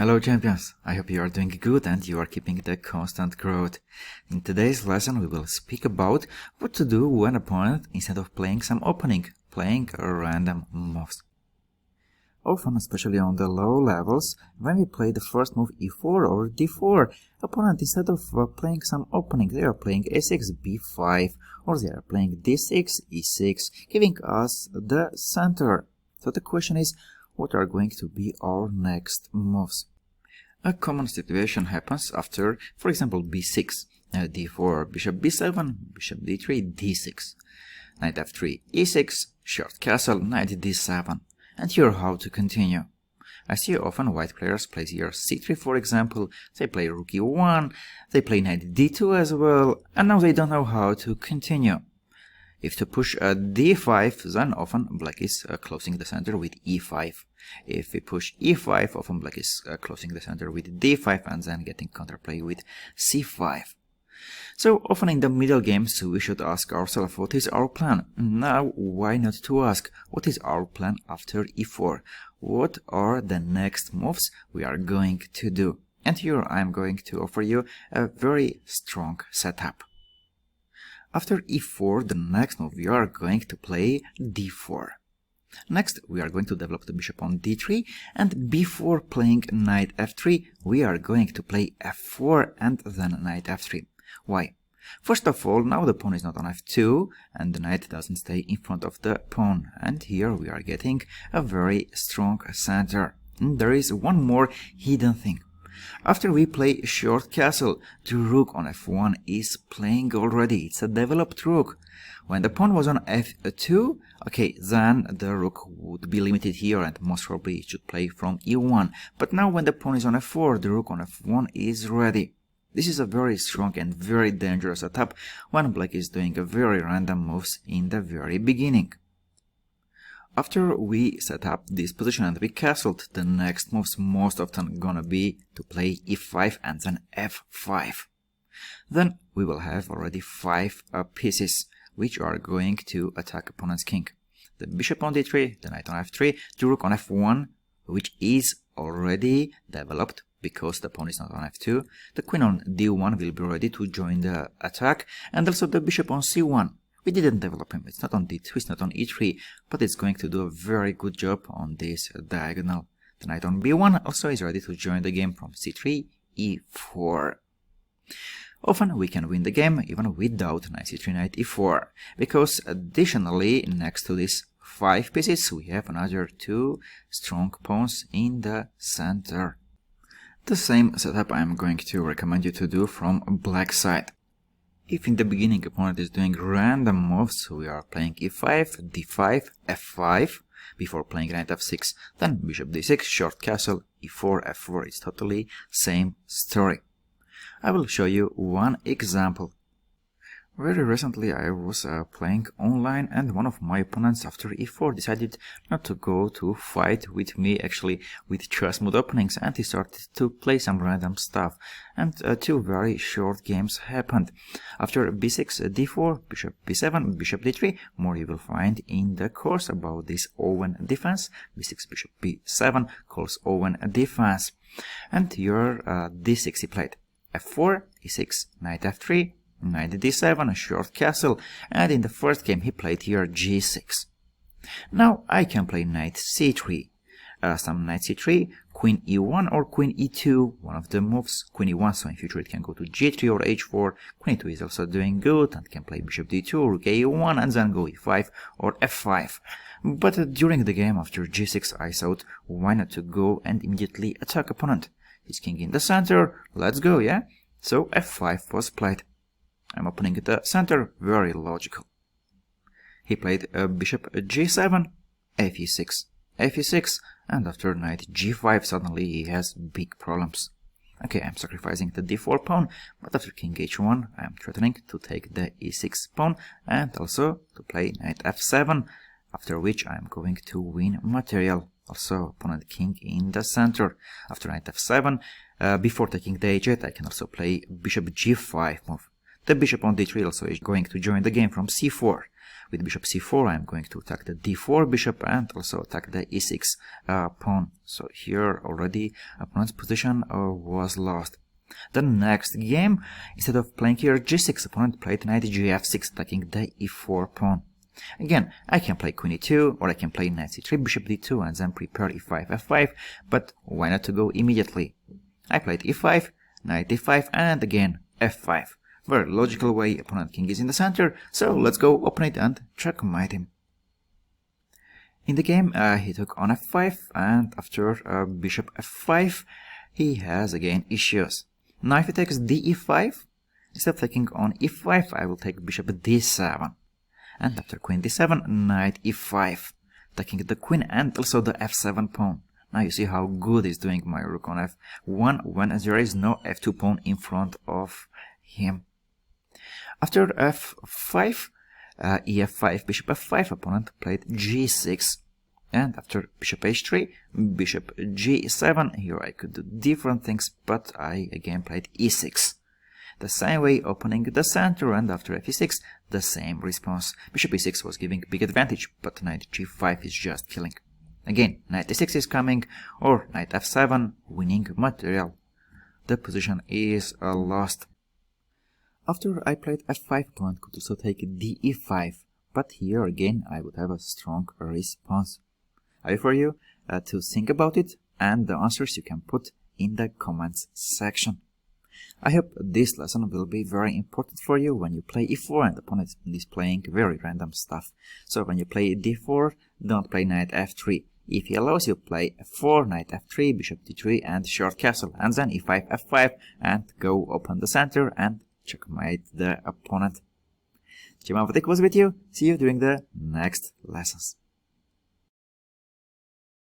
Hello champions, I hope you are doing good and you are keeping the constant growth. In today's lesson we will speak about what to do when opponent, instead of playing some opening, playing random moves. Often, especially on the low levels, when we play the first move e4 or d4, opponent, instead of playing some opening, they are playing a6, b5, or they are playing d6, e6, giving us the center. So the question is, what are going to be our next moves? A common situation happens after, for example, b6, d4, bishop b7, bishop d3, d6, knight f3, e6, short castle, knight d7. And here how to continue. I see often white players play here c3, for example, they play rook e1, they play knight d2 as well, and now they don't know how to continue. If to push a d5, then often black is closing the center with e5. If we push e5, often black is closing the center with d5 and then getting counterplay with c5. So often in the middle games we should ask ourselves what is our plan. Now why not to ask what is our plan after e4? What are the next moves we are going to do? And here I am going to offer you a very strong setup. After e4, the next move we are going to play d4. Next, we are going to develop the bishop on d3, and before playing knight f3, we are going to play f4 and then knight f3. Why? First of all, now the pawn is not on f2, and the knight doesn't stay in front of the pawn, and here we are getting a very strong center. And there is one more hidden thing. After we play short castle, the rook on f1 is playing already. It's a developed rook. When the pawn was on f2, okay, then the rook would be limited here and most probably it should play from e1. But now when the pawn is on f4, the rook on f1 is ready. This is a very strong and very dangerous attack when black is doing a very random moves in the very beginning. After we set up this position and we castled, the next moves most often gonna be to play e5 and then f5. Then we will have already 5 pieces which are going to attack opponent's king. The bishop on d3, the knight on f3, the rook on f1, which is already developed because the pawn is not on f2, the queen on d1 will be ready to join the attack, and also the bishop on c1. We didn't develop him, it's not on d2, it's not on e3, but it's going to do a very good job on this diagonal. The knight on b1 also is ready to join the game from c3, e4. Often we can win the game even without knight c3, knight e4, because additionally next to these 5 pieces we have another 2 strong pawns in the center. The same setup I am going to recommend you to do from black side. If in the beginning opponent is doing random moves, we are playing e5, d5, f5, before playing knight f6, then bishop d6, short castle, e4, f4, it's totally same story. I will show you one example. Very recently I was playing online and one of my opponents after e4 decided not to go to fight with me, actually with Chessmood openings, and he started to play some random stuff. And 2 very short games happened. After b6, d4, bishop b7, bishop d3, more you will find in the course about this Owen defense. b6, bishop b7 calls Owen defense. And here d6 he played. f4, e6, knight f3, knight d7, a short castle, and in the first game he played here g6. Now I can play knight c3, some knight c3, queen e1 or queen e2, one of the moves, queen e1, so in future it can go to g3 or h4, queen e2 is also doing good, and can play bishop d2, rook a1, and then go e5 or f5. But during the game after g6 I thought, why not to go and immediately attack opponent? His king in the center, let's go, yeah? So f5 was played. I'm opening the center, very logical. He played bishop g7, fe6, fe6, and after knight g5 suddenly he has big problems. Okay, I'm sacrificing the d4 pawn, but after king h1 I'm threatening to take the e6 pawn and also to play knight f7, after which I'm going to win material. Also opponent king in the center. After knight f7, before taking the h8 I can also play bishop g5 move. The bishop on d3 also is going to join the game from c4. with bishop c4, I'm going to attack the d4 bishop and also attack the e6 pawn. So here already opponent's position was lost. The next game, instead of playing here g6, opponent played knight gf6, attacking the e4 pawn. Again, I can play queen e2, or I can play knight c3, bishop d2, and then prepare e5, f5, but why not to go immediately? I played e5, knight d5, and again f5. Very logical way, opponent king is in the center, so let's go open it and checkmate him. In the game, he took on f5, and after bishop f5, he has again issues. Now if he takes d e5, instead of taking on e5, I will take bishop d7. And after queen d7, knight e5, taking the queen and also the f7 pawn. Now you see how good is doing my rook on f1 when there is no f2 pawn in front of him. After f5, ef5, bishop f5, opponent played g6. And after bishop h3, bishop g7, here I could do different things, but I again played e6. The same way opening the center, and after f6, the same response. Bishop e6 was giving big advantage, but knight g5 is just killing. Again, knight e6 is coming, or knight f7, winning material. The position is lost. After I played f5, opponent could also take d e5, but here again I would have a strong response. I offer you to think about it, and the answers you can put in the comments section. I hope this lesson will be very important for you when you play e4 and the opponent is playing very random stuff. So when you play d4, don't play knight f3. If he allows you, play f4, knight f3, bishop d3 and short castle, and then e5, f5, and go open the center and checkmate the opponent. GM Avetik was with you. See you during the next lessons.